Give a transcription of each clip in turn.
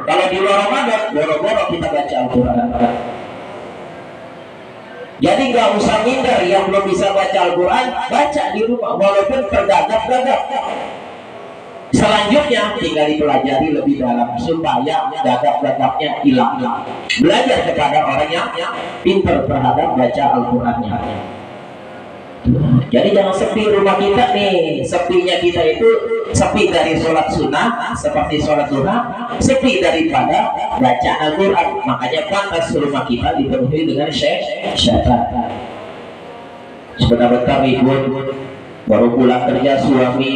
Kalau di luar Ramadan, boro-boro kita baca Al-Quran. Jadi nggak usah minder, yang belum bisa baca Al-Quran, baca di rumah, walaupun tergagap-gagap. Selanjutnya tinggal dipelajari lebih dalam supaya gagap-gagapnya hilang. Belajar kepada orang yang pintar terhadap baca Al-Qurannya. Jadi jangan sepi rumah kita nih. Sepinya kita itu sepi dari sholat sunnah seperti sholat duha, sepi daripada baca Al-Quran. Makanya pantas rumah kita dipenuhi dengan syaitan. Sebentar-bentar ribut, baru pulang kerja suami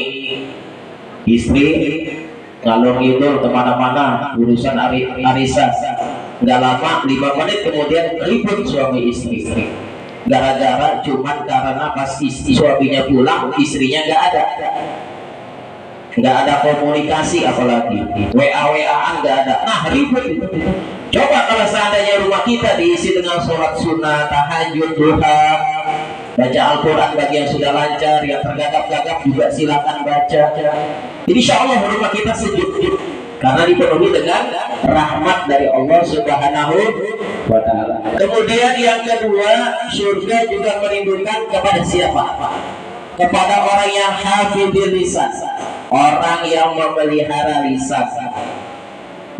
istri ngalor ngidul kemana-mana urusan arisan. Nggak lama 5 menit kemudian ribut suami istri. Gara-gara cuman karena pas suaminya pulang istrinya nggak ada komunikasi, apalagi WA-WA-an nggak ada. Nah ribut itu. Coba kalau seandainya rumah kita diisi dengan sholat sunnah, tahajud, duha, baca Al-Quran bagi yang sudah lancar, yang tergagap-gagap juga silakan baca. Jadi insya Allah rumah kita sejuk karena dipenuhi dengan rahmat dari Allah Subhanahu wa Ta'ala. Kemudian yang kedua, surga juga merindukan kepada siapa? Kepada orang yang hafidhil lisan, orang yang memelihara lisan.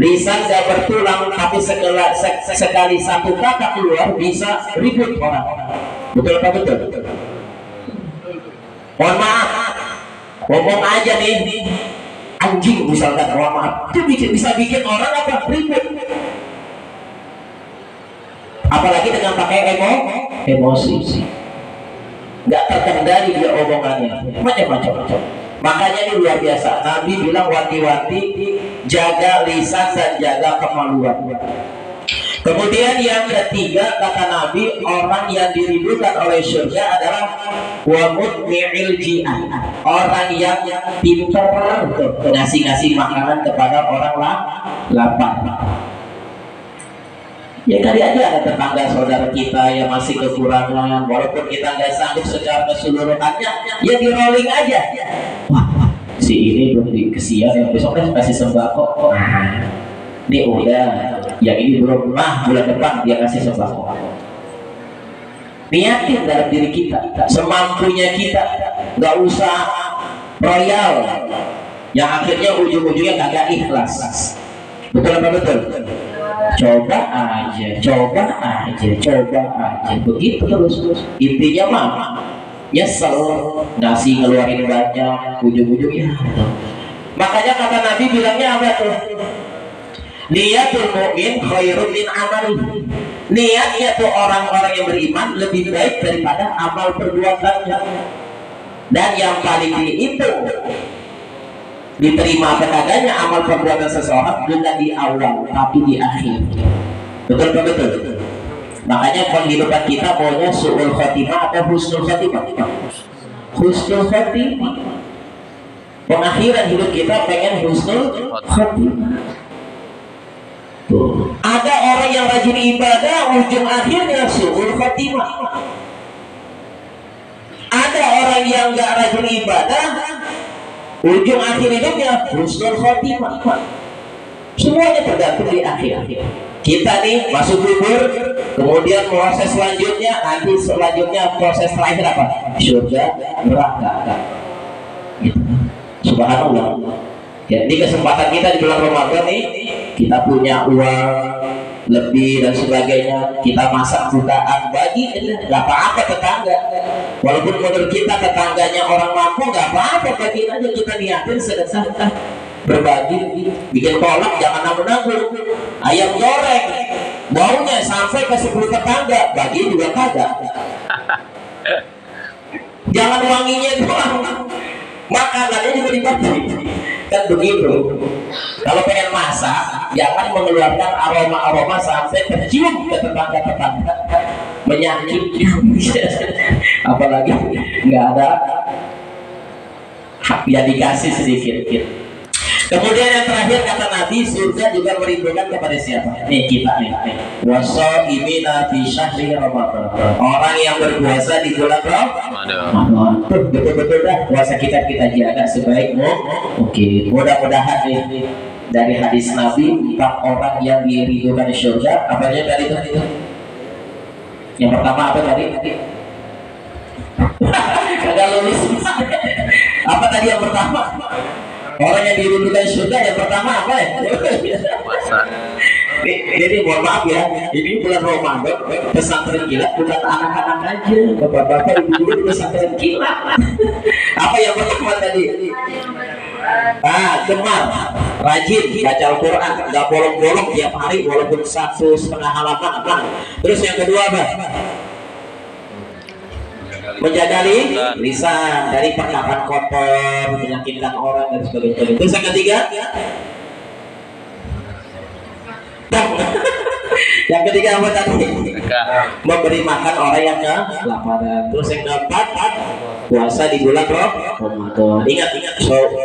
Lisan gak bertulang, tapi sekali satu kata keluar bisa ribut orang. Betul apa betul? Mohon maaf, ngomong aja nih anjing misalkan, mohon maaf, itu bisa bikin orang apa? Ribut. Apalagi dengan pakai emosi, nggak terkendali dia omongannya, macam-macam. Makanya ini luar biasa. Nabi bilang wanti-wanti jaga lisan dan jaga kemaluan. Kemudian yang ketiga kata Nabi, orang yang dirindukan oleh surga adalah wa mutmi'il ji'an, orang yang pintar ngasih makanan kepada orang lapar. Ya kali aja ada tetangga saudara kita yang masih kekurangan, walaupun kita nggak sanggup secara keseluruhannya, ya di rolling aja. Wah, si ini belum dikesian, yang besok kasih sembako. Ini udah, yang ini belum, bulan depan dia kasih sembako. Niatin dalam diri kita, semampunya kita, nggak usah royal, yang akhirnya ujung-ujungnya kagak ikhlas. Betul apa betul? Coba aja, begitu terus. Intinya mah nyesel, ngasih ngeluarin banyak, ujung-ujungnya. Makanya kata Nabi bilangnya apa tuh? Niatul mu'min khairun min amali. Niatnya tuh orang-orang yang beriman lebih baik daripada amal perbuatannya. Dan yang paling dihitung diterima kagaknya amal perbuatan seseorang bukan di awal tapi di akhir. Betul betul. Makanya penghidupan kita maunya su'ul khatimah atau husnul khatimah? Husnul khatimah. Pengakhiran hidup kita pengen husnul khatimah. Ada orang yang rajin ibadah ujung akhirnya su'ul khatimah. Ada orang yang gak rajin ibadah ujung akhir hidupnya husnul khotimah. Semuanya tergantung di akhir. Kita nih masuk kubur, kemudian proses selanjutnya, nanti selanjutnya proses terakhir apa? Surga, neraka. Gitu. Subhanallah. Ya, ini kesempatan kita di bulan Ramadan nih, kita punya uang lebih dan sebagainya, kita masak bukaan bagi, nggak apa-apa tetangga. Walaupun menurut kita tetangganya orang mampu, nggak apa-apa, bagiin aja, kita niatin sedekah, berbagi, bikin kolak jangan nanggung-nanggung, ayam goreng baunya sampai ke 10 tetangga, bagi juga kagak. Jangan wanginya doang, makanannya juga dibagi. Kan begitu. Kalau pengen masak, jangan mengeluarkan aroma-aroma sampai tercium ke tetangga-tetangga, menyakiti. Apalagi nggak ada hak yang dikasih sedikit. Kemudian yang terakhir kata Nabi, surga juga merindukan kepada siapa? Nih kita nih. Washaimina fi syahri Ramadan. Orang yang berpuasa di bulan Ramadan. Betul-betul dah puasa kita jaga sebaik mungkin. Mudah-mudahan nih dari hadis Nabi 4 orang yang diridhokan surga. Apanya tadi itu? Yang pertama apa tadi? Kagak lulus. Apa tadi yang pertama? Orang yang diridhokan surga yang pertama apa ya? Puasa. Jadi mohon maaf ya, ini bulan Ramadan, pesantren kilat bukan anak-anak aja, bapak-bapak ibu-ibu di pesantren kilat. Apa yang pertama tadi? Gemar, rajin baca Al-Quran, nggak bolong-bolong tiap hari walaupun 1,5 halaman. Terus yang kedua apa? Menjaga lisan dari perkataan kotor, menyakitkan orang dan sebagainya. Terus yang ketiga? Yang ketiga apa tadi? Memberi makan orang yang kelaparan. Terus yang keempat, puasa di bulan Ramadan. Ingat,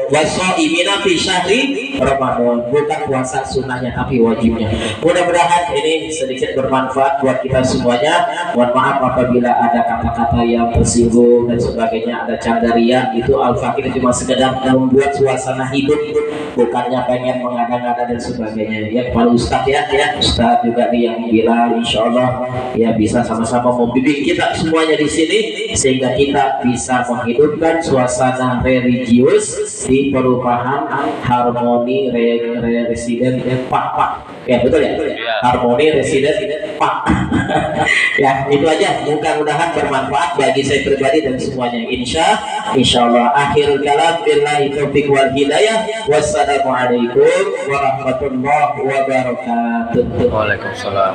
wasoimina fi syahri Ramadan, bukan puasa sunnahnya tapi wajibnya. Mudah-mudahan ini sedikit bermanfaat buat kita semuanya. Mohon maaf apabila ada kata-kata yang tersinggung dan sebagainya, ada candaria. Itu Al-Fakir cuma sekedar membuat suasana hidup, bukannya pengen mengada-ngada dan sebagainya. Ya kalau Ustadz ya Ustadz juga nih yang bilang, insya Allah ya bisa sama-sama membimbing kita semuanya di sini sehingga kita bisa menghidupkan suasana religius di perumahan Harmoni Residen Pak. Ya betul ya? Harmoni Residen Pak. Ya itu aja. Mudah-mudahan bermanfaat bagi saya pribadi dan semuanya. Insya Allah. Akhirul kalam billahi taufiq wal hidayah. Wassalamualaikum warahmatullahi wabarakatuh. Waalaikumsalam.